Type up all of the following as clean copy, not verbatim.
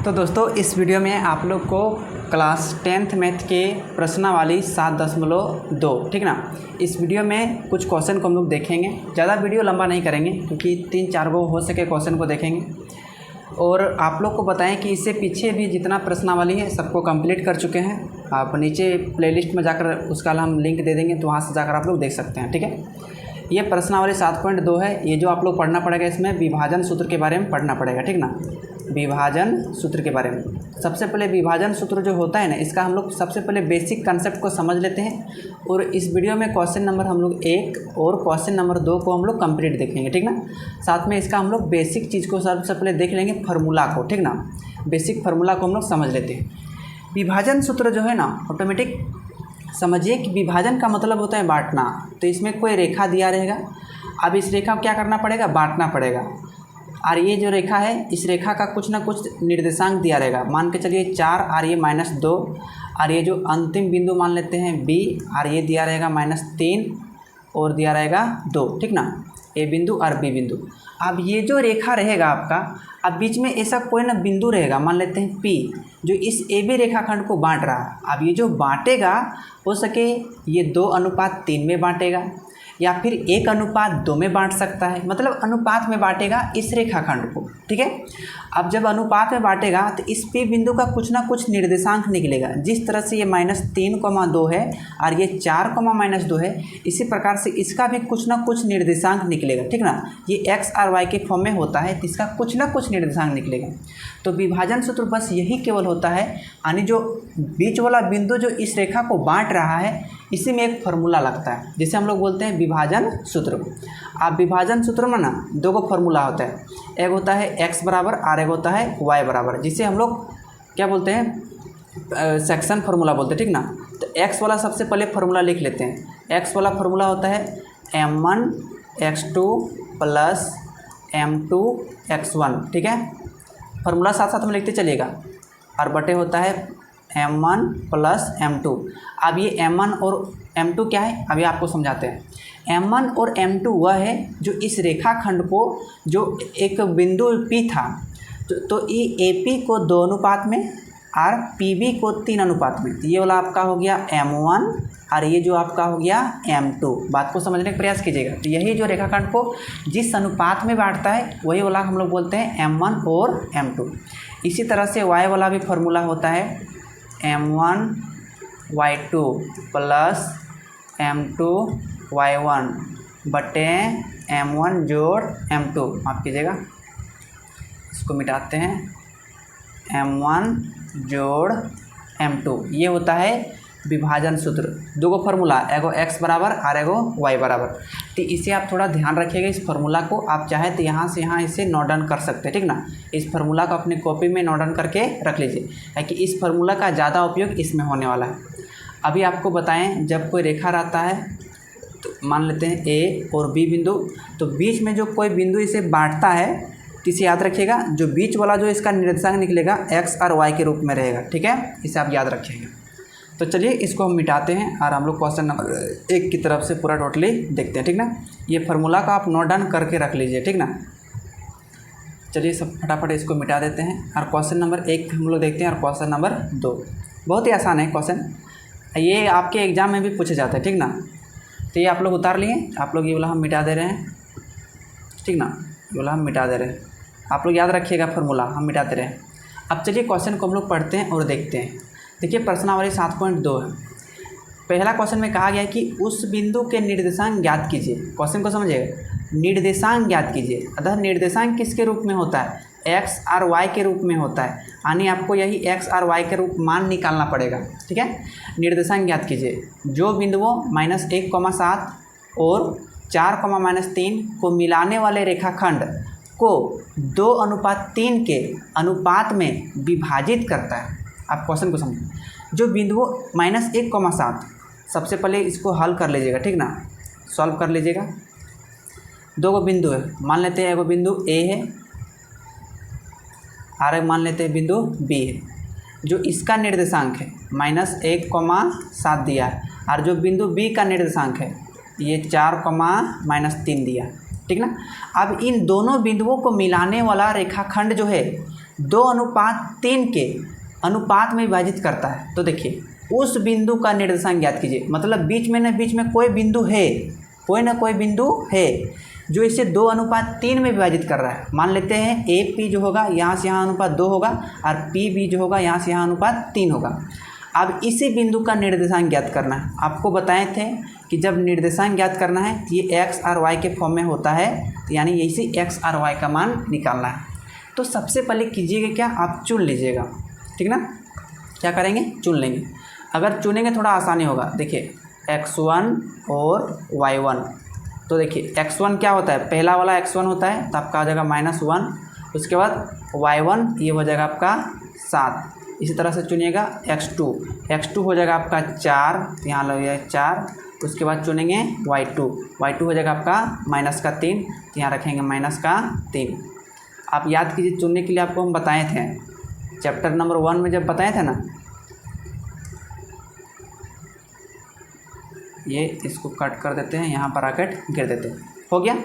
तो दोस्तों इस वीडियो में आप लोग को क्लास 10th मैथ के प्रश्नावली 7.2 ठीक ना। इस वीडियो में कुछ क्वेश्चन को हम लोग देखेंगे, ज़्यादा वीडियो लंबा नहीं करेंगे क्योंकि 3-4 गो हो सके क्वेश्चन को देखेंगे। और आप लोग को बताएं कि इससे पीछे भी जितना प्रश्नावली है सबको कंप्लीट कर चुके हैं। आप नीचे प्लेलिस्ट में जाकर उसका हम लिंक दे देंगे, तो वहाँ से जाकर आप लोग देख सकते हैं। ठीक है, ये प्रश्नावली 7.2 है। ये जो आप लोग पढ़ना पड़ेगा, इसमें विभाजन सूत्र के बारे में पढ़ना पड़ेगा। ठीक ना, विभाजन सूत्र के बारे में। सबसे पहले विभाजन सूत्र जो होता है ना, इसका हम लोग सबसे पहले बेसिक कंसेप्ट को समझ लेते हैं। और इस वीडियो में क्वेश्चन नंबर हम लोग 1 और क्वेश्चन नंबर 2 को हम लोग कंप्लीट देखेंगे। ठीक ना, साथ में इसका हम लोग बेसिक चीज़ को सबसे पहले देख लेंगे, फार्मूला को। ठीक ना, बेसिक फार्मूला को हम लोग समझ लेते हैं। विभाजन सूत्र जो है ना, ऑटोमेटिक समझिए कि विभाजन का मतलब होता है बांटना। तो इसमें कोई रेखा दिया रहेगा, अब इस रेखा को क्या करना पड़ेगा, बांटना पड़ेगा। और ये जो रेखा है, इस रेखा का कुछ ना कुछ निर्देशांक दिया रहेगा। मान के चलिए 4 और ये -2, और ये जो अंतिम बिंदु मान लेते हैं B, और ये दिया रहेगा -3 और दिया रहेगा 2। ठीक ना, A बिंदु और B बिंदु। अब ये जो रेखा रहेगा आपका, अब बीच में ऐसा कोई ना बिंदु रहेगा, मान लेते हैं P, जो इस AB रेखाखंड को बांट रहा है। अब ये जो बांटेगा, हो सके ये 2:3 में बांटेगा, या फिर 1:2 में बांट सकता है। मतलब अनुपात में बांटेगा इस रेखाखंड को। ठीक है, अब जब अनुपात में बांटेगा तो इस P बिंदु का कुछ ना कुछ निर्देशांक निकलेगा। जिस तरह से ये -3,2 है और ये 4,-2 है, इसी प्रकार से इसका भी कुछ ना कुछ निर्देशांक निकलेगा। ठीक ना, ये x और y के फॉर्म में होता है, तो इसका कुछ ना कुछ निर्देशांक निकलेगा। तो विभाजन सूत्र बस यही केवल होता है, यानी जो बीच वाला बिंदु जो इस रेखा को बांट रहा है, इसी में एक फार्मूला लगता है, जिसे हम लोग बोलते हैं विभाजन सूत्र। अब विभाजन सूत्र में ना 2 को फार्मूला होता है, एक होता है x बराबर और एक होता है y बराबर, जिसे हम लोग क्या बोलते हैं, सेक्शन फार्मूला बोलते हैं। ठीक ना, तो x वाला सबसे पहले फार्मूला लिख लेते हैं। x वाला फार्मूला होता है m1 x2 plus m2 x1। ठीक है, फार्मूला साथ साथ में लिखते चलिएगा। और बटे होता है m1 प्लस m2। अब ये m1 और m2 क्या है, अभी आपको समझाते हैं। m1 और m2 वह है जो इस रेखाखंड को, जो एक बिंदु P था, तो ये AP को 2 अनुपात में और PB को 3 अनुपात में। तो ये वाला आपका हो गया m1 और ये जो आपका हो गया m2। बात को समझने का प्रयास कीजिएगा। तो यही जो रेखाखंड को जिस अनुपात में बांटता है, वही वाला हम लोग बोलते हैं m1 और m2। इसी तरह से y वाला भी फार्मूला होता है m1 y2 plus m2 y1 बटे m1 जोड़ m2। माफ़ कीजिएगा, इसको मिटाते हैं, m1 जोड़ m2। ये होता है विभाजन सूत्र। 2 गो फार्मूला, एगो x बराबर और एगो y बराबर। तो इसे आप थोड़ा ध्यान रखिएगा। इस फार्मूला को आप चाहे तो यहाँ से यहाँ इसे नोट डाउन कर सकते हैं। ठीक ना, इस फार्मूला को अपनी कॉपी में नोट डाउन करके रख लीजिए, ताकि इस फार्मूला का ज़्यादा उपयोग इसमें होने वाला है। अभी आपको बताएं, जब कोई रेखा रहता है, तो मान लेते हैं A और B बिंदु, तो बीच में जो कोई बिंदु इसे बांटता है, तो इसे याद रखिएगा, जो बीच वाला जो इसका निर्देशांक निकलेगा x और y के रूप में रहेगा। ठीक है, इसे आप याद रखिएगा। तो चलिए इसको हम मिटाते हैं और हम लोग क्वेश्चन नंबर 1 की तरफ से पूरा टोटली देखते हैं। ठीक ना, ये फार्मूला का आप नोट डाउन करके रख लीजिए। ठीक ना, चलिए सब फटाफट इसको मिटा देते हैं और क्वेश्चन नंबर 1 हम लोग देखते हैं और क्वेश्चन नंबर 2। बहुत ही आसान है क्वेश्चन, ये आपके एग्ज़ाम में भी पूछे जाते हैं। ठीक ना, तो ये आप लोग उतार लिए, आप लोग ये वाला हम मिटा दे रहे हैं। ठीक ना, ये वाला हम मिटा दे रहे हैं। आप लोग याद रखिएगा फार्मूला, हम मिटाते रहे। अब चलिए क्वेश्चन को हम लोग पढ़ते हैं और देखते हैं। देखिए प्रश्नावली 7.2 है। पहला क्वेश्चन में कहा गया है कि उस बिंदु के निर्देशांक ज्ञात कीजिए। क्वेश्चन को समझिएगा, निर्देशांक ज्ञात कीजिए। अतः निर्देशांक किसके रूप में होता है, x और y के रूप में होता है, यानी आपको यही x और y के रूप मान निकालना पड़ेगा। ठीक है, निर्देशांक ज्ञात कीजिए। जो बिंदुओं -1,7 और 4,-3 को मिलाने वाले रेखाखंड को 2:3 के अनुपात में विभाजित करता है। आप क्वेश्चन को समझिए। जो बिंदुओं -1,7, सबसे पहले इसको हल कर लीजिएगा। ठीक ना, सॉल्व कर लीजिएगा। 2 गो बिंदु है, मान लेते हैं एगो बिंदु A है और मान लेते हैं बिंदु B है। जो इसका निर्देशांक है -1,7 दिया है, और जो बिंदु B का निर्देशांक है ये 4,-3 दिया। ठीक ना, अब इन दोनों बिंदुओं को मिलाने वाला रेखाखंड जो है 2:3 के अनुपात में विभाजित करता है, तो देखिए उस बिंदु का निर्देशांक ज्ञात कीजिए। मतलब बीच में कोई बिंदु है, कोई ना कोई बिंदु है जो इसे 2:3 में विभाजित कर रहा है। मान लेते हैं ए पी जो होगा यहाँ से यहाँ अनुपात 2 होगा और पी बी जो होगा यहाँ से यहाँ अनुपात 3 होगा। अब इसी बिंदु का निर्देशांक ज्ञात करना है। आपको बताए थे कि जब निर्देशांक ज्ञात करना है तो ये एक्स और वाई के फॉर्म में होता है, तो यानी इसी एक्स और वाई का मान निकालना है। तो सबसे पहले कीजिएगा क्या, आप चुन लीजिएगा, ठीक ना। क्या करेंगे, चुन लेंगे। अगर चुनेंगे थोड़ा आसानी होगा। देखिए x1 और y1, तो देखिए x1 क्या होता है, पहला वाला x1 होता है, तो आपका आ जाएगा -1। उसके बाद y1 ये हो जाएगा आपका 7। इसी तरह से चुनिएगा x2 हो जाएगा आपका 4, तो यहाँ लगेगा 4। उसके बाद चुनेंगे y2 हो जाएगा आपका -3, तो यहाँ रखेंगे -3। आप याद कीजिए, चुनने के लिए आपको हम बताए थे चैप्टर नंबर 1 में, जब बताए थे ना। ये इसको कट कर देते हैं, यहाँ ब्रैकेट घेर देते हैं, हो गया।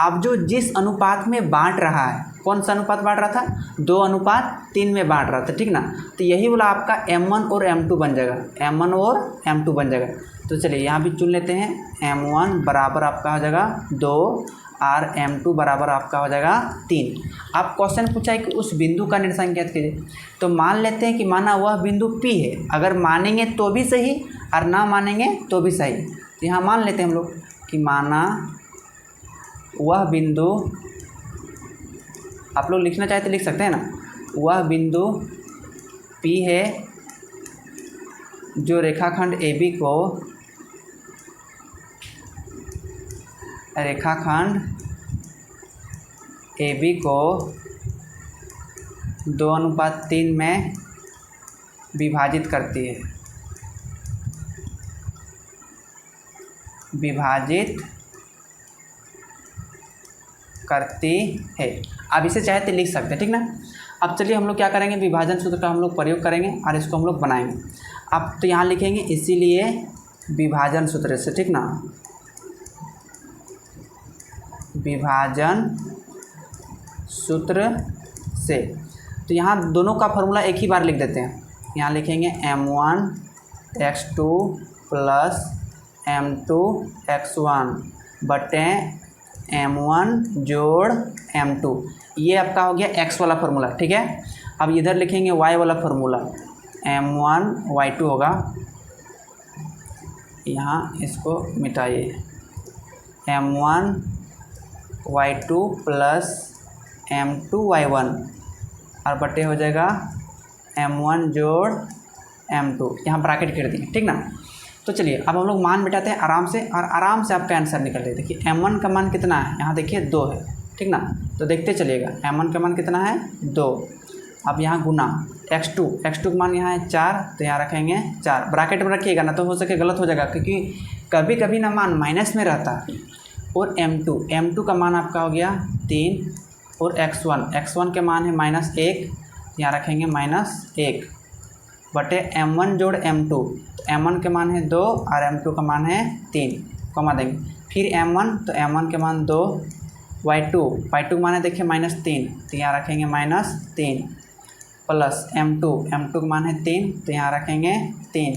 अब जो जिस अनुपात में बांट रहा है, कौन सा अनुपात बांट रहा था, 2:3 में बांट रहा था, ठीक ना। तो यही वाला आपका m1 और m2 बन जाएगा, m1 और m2 बन जाएगा। तो चलिए यहाँ भी चुन लेते हैं। m1 बराबर आपका हो जाएगा 2 और m2 बराबर आपका हो जाएगा 3। आप क्वेश्चन पूछा है कि उस बिंदु का निर्देशांक ज्ञात कीजिए। तो मान लेते हैं कि माना वह बिंदु P है। अगर मानेंगे तो भी सही और ना मानेंगे तो भी सही। तो यहाँ मान लेते हैं हम लोग कि माना वह बिंदु, आप लोग लिखना चाहे तो लिख सकते हैं ना, वह बिंदु P है जो रेखाखंड AB को 2:3 में विभाजित करती है, अब इसे चाहे तो लिख सकते हैं, ठीक ना। अब चलिए हम लोग क्या करेंगे, विभाजन सूत्र का हम लोग प्रयोग करेंगे और इसको हम लोग बनाएंगे। अब तो यहाँ लिखेंगे इसीलिए विभाजन सूत्र से, ठीक ना, विभाजन सूत्र से। तो यहाँ दोनों का फॉर्मूला एक ही बार लिख देते हैं। यहाँ लिखेंगे m1x2 प्लस m2x1 बटे m1 जोड़ m2। ये आपका हो गया x वाला फार्मूला, ठीक है। अब इधर लिखेंगे y वाला फार्मूला, m1y2 होगा। यहाँ इसको मिटाइए, m1y2 प्लस m2y1 और बटे हो जाएगा m1 जोड़ m2। यहाँ ब्रैकेट कर दिए, ठीक ना। तो चलिए अब हम लोग मान बिठाते हैं आराम से, और आराम से आपका आंसर निकल रहा है। देखिए m1 का मान कितना है, यहाँ देखिए 2 है, ठीक ना। तो देखते चलिएगा m1 का मान कितना है, 2। अब यहाँ गुना x2 का मान यहाँ है 4, तो यहाँ रखेंगे 4। ब्रैकेट में रखिएगा ना, तो हो सके गलत हो जाएगा, क्योंकि कभी कभी ना मान माइनस में रहता है। और m2 का मान आपका हो गया 3, और x1 के मान है -1, यहाँ रखेंगे -1 बटे m1 जोड़ m2। m1 के मान है 2 और m2 का मान है 3, कमा देंगे। फिर m1, तो m1 के मान 2, y2 का मान है देखिए -3, तो यहाँ रखेंगे -3 प्लस m2 का मान है 3, तो यहाँ रखेंगे 3,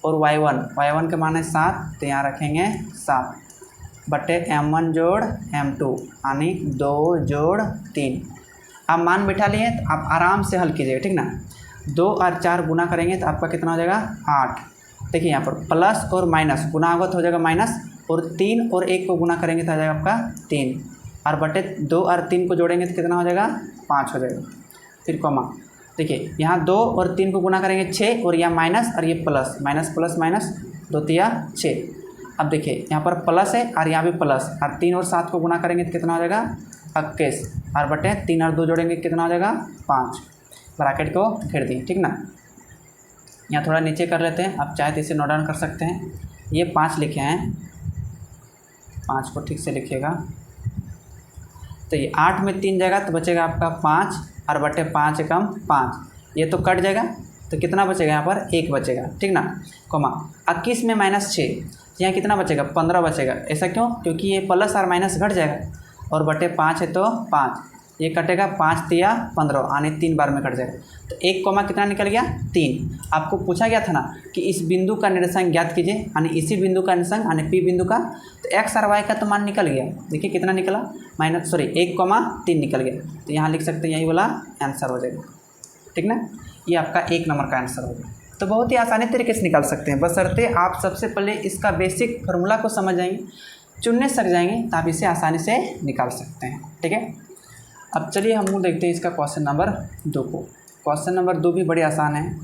और y1 के मान है 7, तो यहाँ रखेंगे 7 बटे m1 जोड़ m2 यानी 2 जोड़ 3। आप मान बिठा लिए तो आप आराम से हल कीजिएगा, ठीक ना। 2 और 4 गुना करेंगे तो आपका कितना हो जाएगा, 8। देखिए यहाँ पर प्लस और माइनस गुना होगा तो हो जाएगा माइनस, और 3 और 1 को गुना करेंगे तो आ जाएगा आपका 3, और बटे 2 और 3 को जोड़ेंगे तो कितना हो जाएगा, 5 हो जाएगा। फिर कॉमा, देखिए यहाँ 2 और 3 को गुना करेंगे 6, और यह माइनस और ये प्लस, माइनस 2 तिया 6। अब देखिए यहाँ पर प्लस है और यहाँ भी प्लस, और 3 और 7 को गुना करेंगे तो कितना हो जाएगा, 21, और बटे 3 और 2 जोड़ेंगे कितना हो जाएगा, 5। ब्रैकेट को घेर दिए, ठीक ना। यहाँ थोड़ा नीचे कर लेते हैं, आप चाहे तो इसे नोट डाउन कर सकते हैं। ये 5 लिखे हैं, 5 को ठीक से लिखिएगा। तो ये 8 में 3 जाएगा तो बचेगा आपका 5, और बटे 5 कम 5, ये तो कट जाएगा, तो कितना बचेगा यहाँ पर, 1 बचेगा, ठीक ना। कॉमा 21 में -6, यहाँ कितना बचेगा, 15 बचेगा। ऐसा क्यों, क्योंकि ये प्लस और माइनस घट जाएगा, और बटे 5 है तो 5, ये कटेगा 5 तिया 15 यानी 3 बार में कट जाएगा। तो 1 कॉमा कितना निकल गया 3। आपको पूछा गया था ना कि इस बिंदु का निर्देशांक ज्ञात कीजिए, यानी इसी बिंदु का निर्देशांक यानी पी बिंदु का। तो एक्स और वाई का तो मान निकल गया, देखिए कितना निकला 1,3 निकल गया। तो यहाँ लिख सकते हैं यही वाला आंसर हो जाएगा, ठीक ना। ये आपका 1 नंबर का आंसर होगा। तो बहुत ही आसानी तरीके से निकाल सकते हैं, बशर्ते आप सबसे पहले इसका बेसिक फार्मूला को समझ जाएंगे, चुनने सक जाएंगे, तो आप इसे आसानी से निकाल सकते हैं, ठीक है। अब चलिए हम लोग देखते हैं इसका क्वेश्चन नंबर 2 को। क्वेश्चन नंबर 2 भी बड़ी आसान है,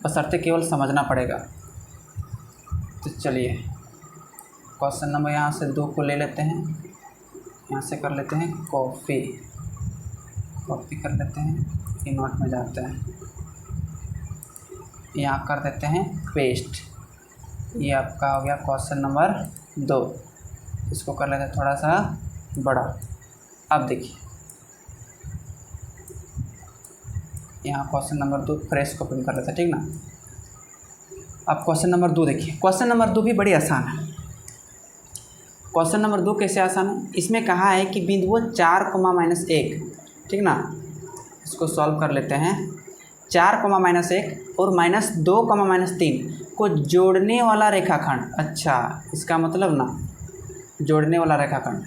बशर्ते केवल समझना पड़ेगा। तो चलिए क्वेश्चन नंबर यहाँ से 2 को ले लेते हैं, यहाँ से कर लेते हैं कॉपी कर लेते हैं, ये नोट में जाते हैं, यहाँ कर देते हैं पेस्ट। ये आपका हो गया क्वेश्चन नंबर 2। इसको कर लेते हैं थोड़ा सा बड़ा। अब देखिए यहाँ क्वेश्चन नंबर 2 फ्रेश को ओपन कर लेते हैं, ठीक ना। अब क्वेश्चन नंबर 2 देखिए, क्वेश्चन नंबर 2 भी बड़ी आसान है। क्वेश्चन नंबर 2 कैसे आसान है, इसमें कहा है कि बिंदुओं 4,-1, ठीक ना। इसको सॉल्व कर लेते हैं। 4,-1 और -2,-3 को जोड़ने वाला रेखाखंड। अच्छा, इसका मतलब ना जोड़ने वाला रेखाखंड।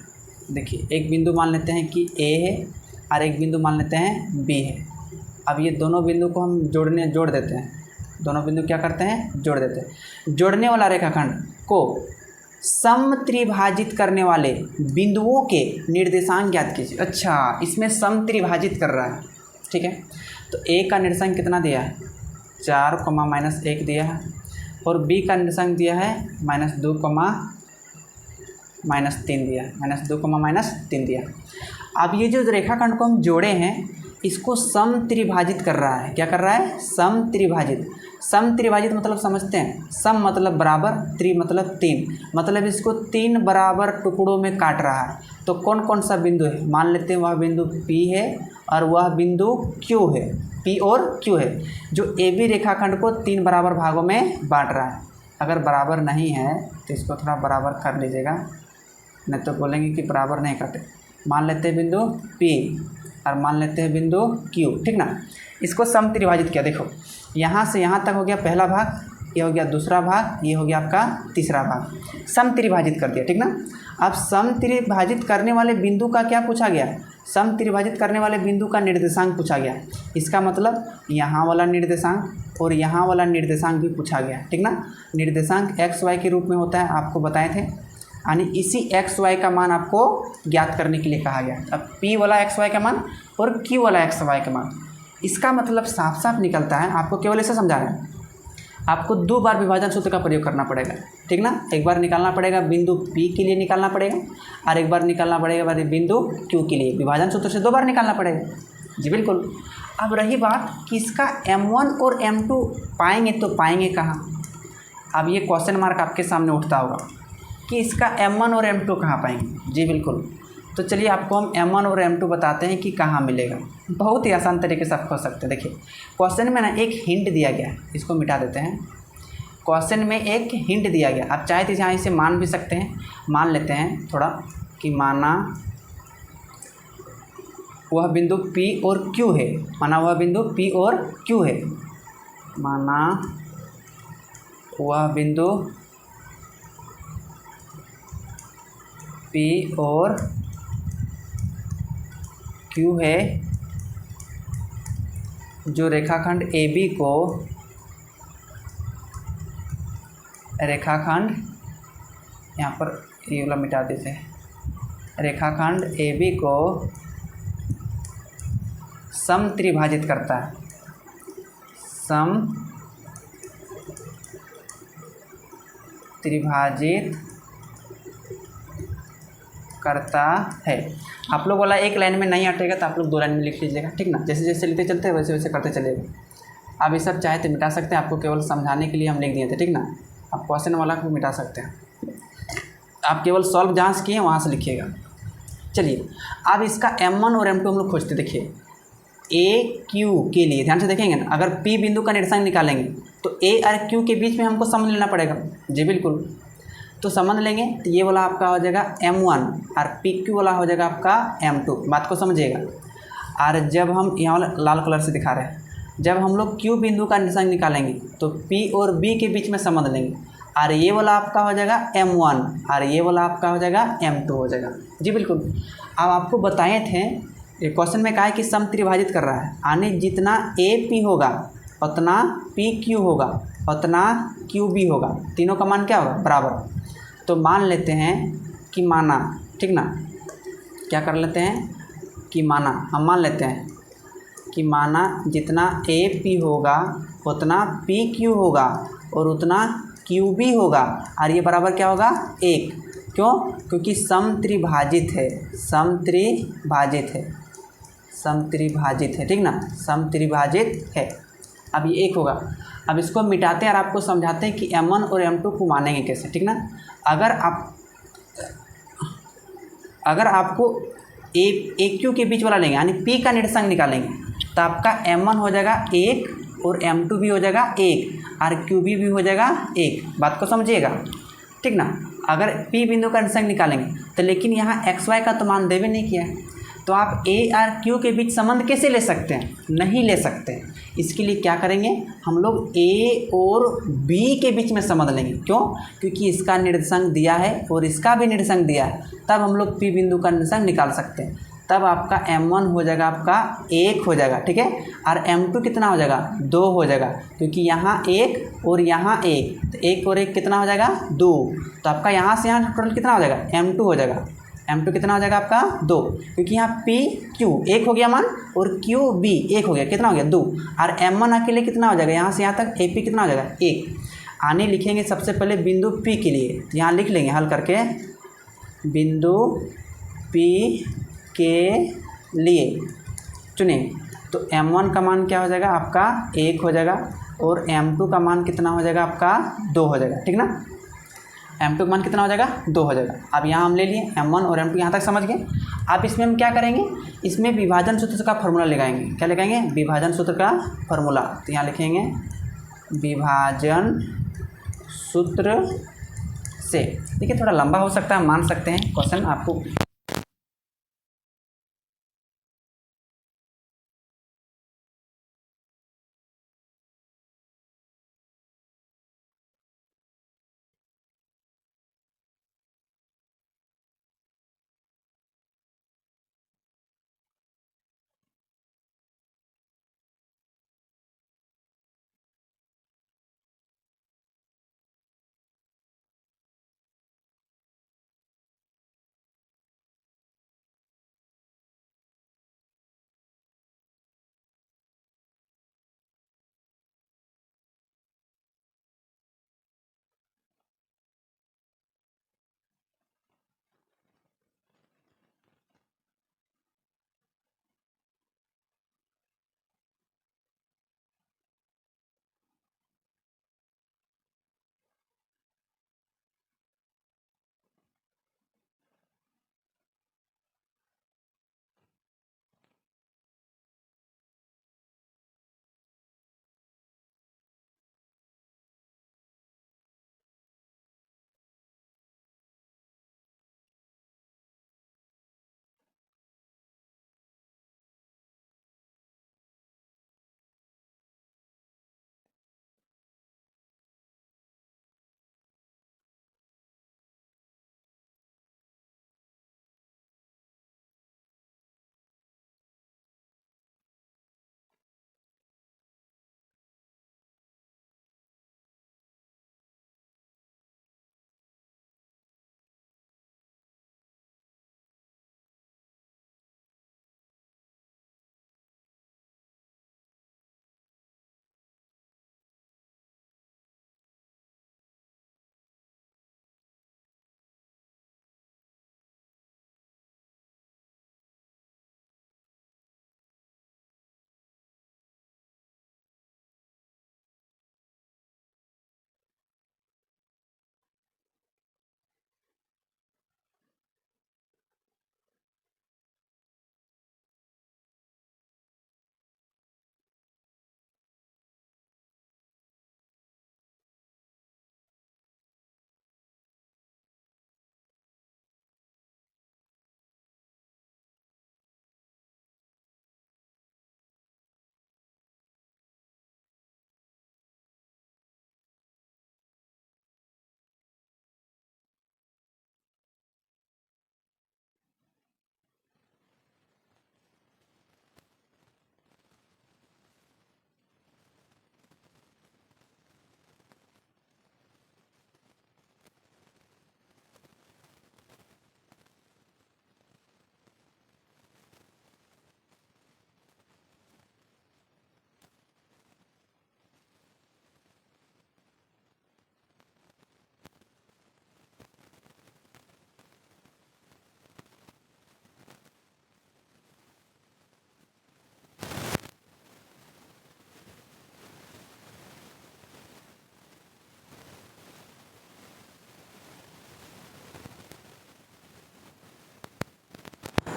देखिए एक बिंदु मान लेते हैं कि ए है और एक बिंदु मान लेते हैं बी है। अब ये दोनों बिंदु को हम जोड़ देते हैं, दोनों बिंदु क्या करते हैं जोड़ देते हैं। जोड़ने वाला रेखाखंड को समत्रिभाजित करने वाले बिंदुओं के निर्देशांक ज्ञात कीजिए। अच्छा, इसमें समत्रिभाजित कर रहा है, ठीक है। तो ए का निर्देशांक कितना दिया है 4,-1 दिया है, और बी का निर्देशांक दिया है -2,-3 दिया है, -2,-3 दिया। अब ये जो रेखाखंड को हम जोड़े हैं इसको समत्रिभाजित कर रहा है। क्या कर रहा है समत्रिभाजित। समत्रिभाजित मतलब समझते हैं, सम मतलब बराबर, त्रि मतलब 3, मतलब इसको 3 बराबर टुकड़ों में काट रहा है। तो कौन कौन सा बिंदु है, मान लेते हैं वह बिंदु P है और वह बिंदु Q है, P और Q है, जो AB रेखाखंड को 3 बराबर भागों में बांट रहा है। अगर बराबर नहीं है तो इसको थोड़ा बराबर कर लीजिएगा, नहीं तो बोलेंगे कि बराबर नहीं काटे। मान लेते हैं बिंदु P और मान लेते हैं बिंदु Q, ठीक ना। इसको समत्रिभाजित किया। देखो यहाँ से यहाँ तक हो गया पहला भाग, ये हो गया दूसरा भाग, ये हो गया आपका तीसरा भाग, समत्रिभाजित कर दिया, ठीक ना। अब समत्रिभाजित करने वाले बिंदु का क्या पूछा गया, समत्रिभाजित करने वाले बिंदु का निर्देशांक पूछा गया। इसका मतलब यहाँ वाला निर्देशांक और यहाँ वाला निर्देशांक भी पूछा गया, ठीक ना। निर्देशांक एक्स वाई के रूप में होता है, आपको बताए थे, यानी इसी एक्स वाई का मान आपको ज्ञात करने के लिए कहा गया। अब P वाला एक्स वाई का मान और Q वाला एक्स वाई का मान, इसका मतलब साफ साफ निकलता है। आपको केवल ऐसे समझा रहे हैं, आपको 2 बार विभाजन सूत्र का प्रयोग करना पड़ेगा, ठीक ना। एक बार निकालना पड़ेगा बिंदु P के लिए निकालना पड़ेगा, और एक बार निकालना पड़ेगा बिंदु Q के लिए। विभाजन सूत्र से 2 बार निकालना पड़ेगा। जी बिल्कुल। अब रही बात कि इसका M1 और M2 पाएंगे तो पाएंगे कहाँ। अब ये क्वेश्चन मार्क आपके सामने उठता होगा कि इसका M1 और M2 कहाँ पाएंगे। जी बिल्कुल। तो चलिए आपको हम M1 और M2 बताते हैं कि कहाँ मिलेगा। बहुत ही आसान तरीके से आप खोज सकते हैं। देखिए क्वेश्चन में ना एक हिंट दिया गया है, इसको मिटा देते हैं। क्वेश्चन में एक हिंट दिया गया, आप चाहे तो यहाँ इसे मान भी सकते हैं। मान लेते हैं थोड़ा कि माना वह बिंदु P और Q है, माना वह बिंदु P और Q है, माना वह बिंदु P और Q है, जो रेखाखंड AB को, रेखाखंड यहाँ पर ये वाला मिटा देते हैं, रेखाखंड AB को समत्रिभाजित करता है, समत्रिभाजित करता है। आप लोग वाला एक लाइन में नहीं हटेगा तो आप लोग 2 लाइन में लिख लीजिएगा, ठीक ना। जैसे जैसे लिखते चलते हैं वैसे वैसे करते चलिएगा। आप ये सब चाहे तो मिटा सकते हैं, आपको केवल समझाने के लिए हम लिख दिए थे, ठीक ना। आप क्वेश्चन वाला को मिटा सकते हैं, आप केवल सॉल्व जहाँ से किए वहाँ से लिखिएगा। चलिए अब इसका M1 और M2 हम लोग खोजते। देखिए AQ के लिए ध्यान से देखेंगे ना, अगर P बिंदु का निर्देशांक निकालेंगे तो A और Q के बीच में हमको समझ लेना पड़ेगा। जी बिल्कुल। तो समझ लेंगे तो ये वाला आपका हो जाएगा M1 और PQ वाला हो जाएगा आपका M2। बात को समझिएगा। और जब हम यहाँ वाला लाल कलर से दिखा रहे हैं, जब हम लोग Q बिंदु का निर्देशांक निकालेंगे तो P और B के बीच में समझ लेंगे, और ये वाला आपका हो जाएगा M1 और ये वाला आपका हो जाएगा M2 हो जाएगा। जी बिल्कुल। अब आपको बताए थे क्वेश्चन में कहा है कि सम त्रिभाजित कर रहा है, यानी जितना AP होगा उतना PQ होगा उतना QB होगा, तीनों का मान क्या होगा बराबर। तो मान लेते हैं कि माना, ठीक ना, क्या कर लेते हैं कि माना, हम मान लेते हैं कि माना जितना AP होगा उतना PQ होगा और उतना QB होगा, और ये बराबर क्या होगा 1। क्यों? क्योंकि सम त्रिभाजित है, सम त्रिभाजित है, सम त्रिभाजित है, ठीक ना, सम त्रिभाजित है। अब ये 1 होगा। अब इसको मिटाते हैं और आपको समझाते हैं कि M1 और M2 को मानेंगे कैसे, ठीक ना। अगर आपको AQ के बीच वाला लेंगे यानी P का निर्देशांक निकालेंगे तो आपका M1 हो जाएगा 1 और M2 भी हो जाएगा 1 और QB भी हो जाएगा 1। बात को समझिएगा, ठीक ना। अगर P बिंदु का निर्देशांक निकालेंगे तो लेकिन यहाँ XY का तो मान देवे नहीं किया है, तो आप A और Q के बीच संबंध कैसे ले सकते हैं? नहीं ले सकते। इसके लिए क्या करेंगे, हम लोग A और B के बीच में संबंध लेंगे। क्यों? क्योंकि इसका निर्देशांक दिया है और इसका भी निर्देशांक दिया है, तब हम लोग P बिंदु का निर्देशांक निकाल सकते हैं। तब आपका M1 हो जाएगा आपका 1 हो जाएगा, ठीक है, और M2 कितना हो जाएगा 2 हो जाएगा, क्योंकि यहाँ 1 और यहाँ 1, तो 1 और 1 कितना हो जाएगा 2। तो आपका यहाँ से यहाँ टोटल कितना हो जाएगा M2 हो जाएगा। M2 कितना हो जाएगा आपका 2, क्योंकि यहाँ PQ 1 हो गया मान और QB 1 हो गया, कितना हो गया 2, और M1 अकेले कितना हो जाएगा, यहाँ से यहाँ तक AP कितना हो जाएगा 1। आने लिखेंगे सबसे पहले बिंदु P के लिए, यहाँ लिख लेंगे हल करके, बिंदु P के लिए चुने तो M1 का मान क्या हो जाएगा आपका 1 हो जाएगा और M2 का मान कितना हो जाएगा आपका 2 हो जाएगा, ठीक ना। M2 का मान कितना हो जाएगा 2 हो जाएगा। अब यहाँ हम ले लिए M1 और M2 यहाँ तक समझ गए। अब इसमें हम क्या करेंगे, इसमें विभाजन सूत्र का फॉर्मूला लगाएंगे। क्या लगाएंगे? विभाजन सूत्र का फॉर्मूला। तो यहाँ लिखेंगे विभाजन सूत्र से। देखिए थोड़ा लंबा हो सकता है, मान सकते हैं क्वेश्चन आपको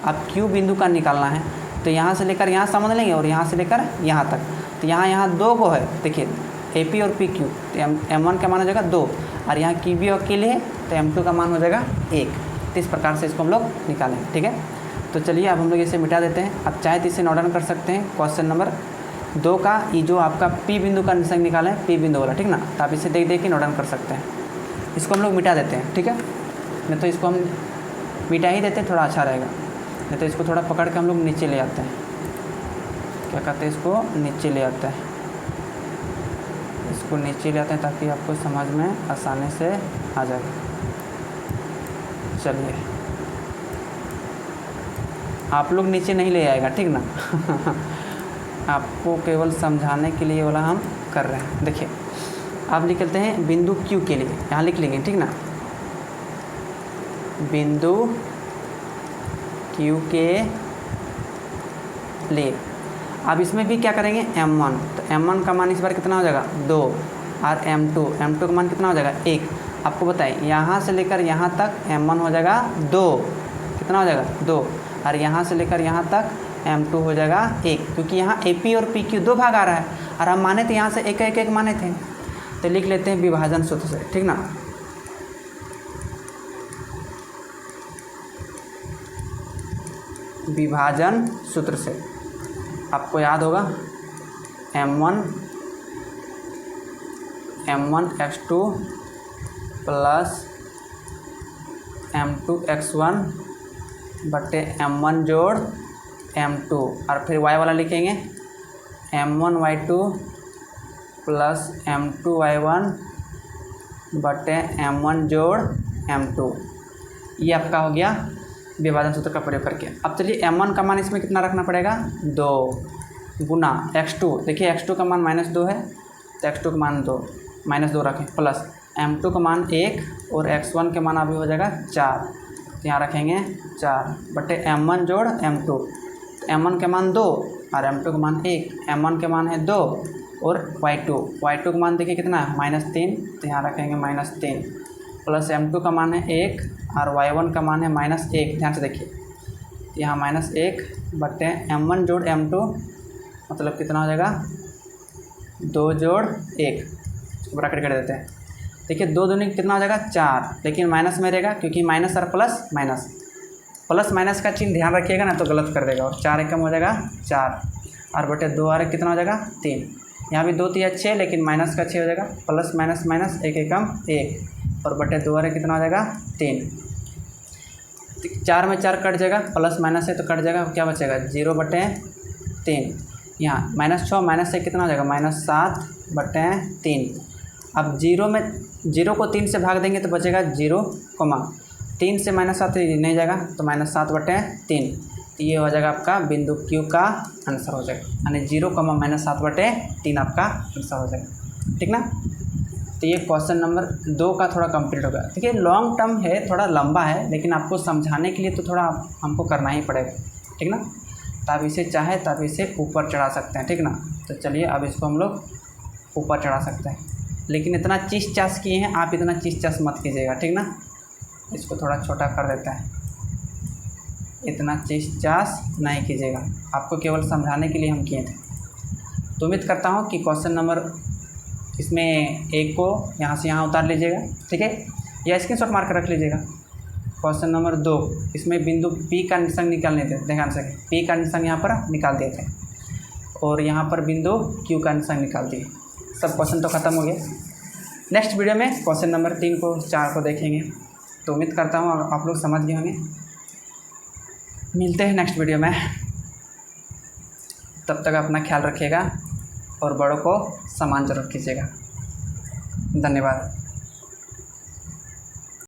अब Q बिंदु का निकालना है, तो यहाँ से लेकर यहाँ समझ लेंगे और यहाँ से लेकर यहाँ तक। तो यहाँ 2 को है, देखिए AP और PQ, तो M1 का मान हो जाएगा 2 और यहाँ QB अकेले है तो M2 का मान हो जाएगा 1। तो इस प्रकार से इसको हम लोग निकालेंगे, ठीक है। तो चलिए अब हम लोग इसे मिटा देते हैं। अब चाहे तो इसे नोट डाउन कर सकते हैं। क्वेश्चन नंबर 2 का ये जो आपका P बिंदु का निशान निकाला है, P बिंदु वाला, ठीक ना। तो आप इसे देख के नोट डाउन कर सकते हैं। इसको हम लोग मिटा देते हैं, ठीक है। नहीं तो इसको हम मिटा ही देते हैं, थोड़ा अच्छा रहेगा। नहीं तो इसको थोड़ा पकड़ के हम लोग नीचे ले आते हैं, क्या कहते हैं, इसको नीचे ले आते हैं, इसको नीचे ले आते हैं ताकि आपको समझ में आसानी से आ जाए। चलिए आप लोग नीचे नहीं ले आएगा, ठीक ना। आपको केवल समझाने के लिए वाला हम कर रहे हैं। देखिए आप निकलते हैं बिंदु Q के लिए, यहाँ लिख लेंगे, ठीक ना। बिंदु Q के लिए अब इसमें भी क्या करेंगे, M1, तो M1 का मान इस बार कितना हो जाएगा 2 और M2 का मान कितना हो जाएगा 1। आपको बताएं यहाँ से लेकर यहाँ तक M1 हो जाएगा 2, कितना हो जाएगा 2, और यहाँ से लेकर यहाँ तक M2 हो जाएगा 1, क्योंकि यहाँ AP और PQ 2 भाग आ रहा है और हम माने थे यहाँ से एक माने थे। तो लिख लेते हैं विभाजन सूत्र से, ठीक ना। विभाजन सूत्र से आपको याद होगा M1x2 प्लस M2x1 बटे M1 जोड़ M2, और फिर y वाला लिखेंगे M1y2 प्लस M2y1 बटे M1 जोड़ M2। ये आपका हो गया विभाजन सूत्र का प्रयोग करके। अब चलिए M1 का मान इसमें कितना रखना पड़ेगा 2 गुना x2, देखिए x2 का मान -2 है तो x2 का मान -2 रखें, प्लस M2 का मान 1 और x1 के मान अभी हो जाएगा 4, तो यहाँ रखेंगे 4 बटे M1 जोड़ M2। तो M1 के मान 2 और M2 का मान 1, M1 के मान है 2 और y2 का मान देखिए कितना है -3, तो यहाँ रखेंगे -3, प्लस M2 का मान है 1 और y1 का मान है -1। ध्यान से देखिए यहाँ -1 बटे M1 जोड़ M2 मतलब कितना हो जाएगा 2 जोड़ 1, ब्रैकेट कर देते हैं। देखिए 2 दूनी कितना हो जाएगा 4, लेकिन माइनस में रहेगा क्योंकि माइनस और प्लस माइनस का चिन्ह ध्यान रखिएगा ना तो गलत कर देगा। और 4 एकम हो जाएगा 4 और बटे 2 और कितना हो जाएगा 3, यहाँ भी 2 3 6, लेकिन माइनस का 6 हो जाएगा, प्लस माइनस 1 एकम 1 और बटे 2 और कितना हो जाएगा 3। 4 में 4 कट जाएगा, प्लस माइनस है तो कट जाएगा, क्या बचेगा 0 बटे 3। यहाँ -6 -1 कितना हो जाएगा -7 बटे 3। अब 0 को 3 से भाग देंगे तो बचेगा 0, 3 से -7 नहीं जाएगा तो -7 बटे 3। तो ये हो जाएगा आपका बिंदु Q का आंसर हो जाएगा, यानी 0, -7 बटे 3 आपका आंसर हो जाएगा, ठीक ना। तो ये क्वेश्चन नंबर 2 का थोड़ा कंप्लीट हो गया। देखिए लॉन्ग टर्म है, थोड़ा लंबा है, लेकिन आपको समझाने के लिए तो थोड़ा हमको करना ही पड़ेगा, ठीक ना। तो आप इसे चाहे तो आप इसे ऊपर चढ़ा सकते हैं, ठीक ना। तो चलिए अब इसको हम लोग ऊपर चढ़ा सकते हैं, लेकिन इतना चीस चास किए हैं, आप इतना चीस चास मत कीजिएगा, ठीक ना। इसको थोड़ा छोटा कर देते हैं, इतना चीस चास नहीं कीजिएगा, आपको केवल समझाने के लिए हम किए थे। तो उम्मीद करता हूँ कि क्वेश्चन नंबर इसमें 1 को यहाँ से यहाँ उतार लीजिएगा, ठीक है, या स्क्रीनशॉट मार कर रख लीजिएगा। क्वेश्चन नंबर 2 इसमें बिंदु P का निशान निकालने थे, ध्यान से P का निशान यहाँ पर निकाल दिए थे और यहाँ पर बिंदु Q का निशान निकाल दिए। सब क्वेश्चन तो ख़त्म हो गया। नेक्स्ट वीडियो में क्वेश्चन नंबर 3 को 4 को देखेंगे। तो उम्मीद करता हूँ आप लोग समझ गए होंगे। मिलते हैं नेक्स्ट वीडियो में, तब तक अपना ख्याल रखिएगा और बड़ों को सम्मान जरूर कीजिएगा। धन्यवाद।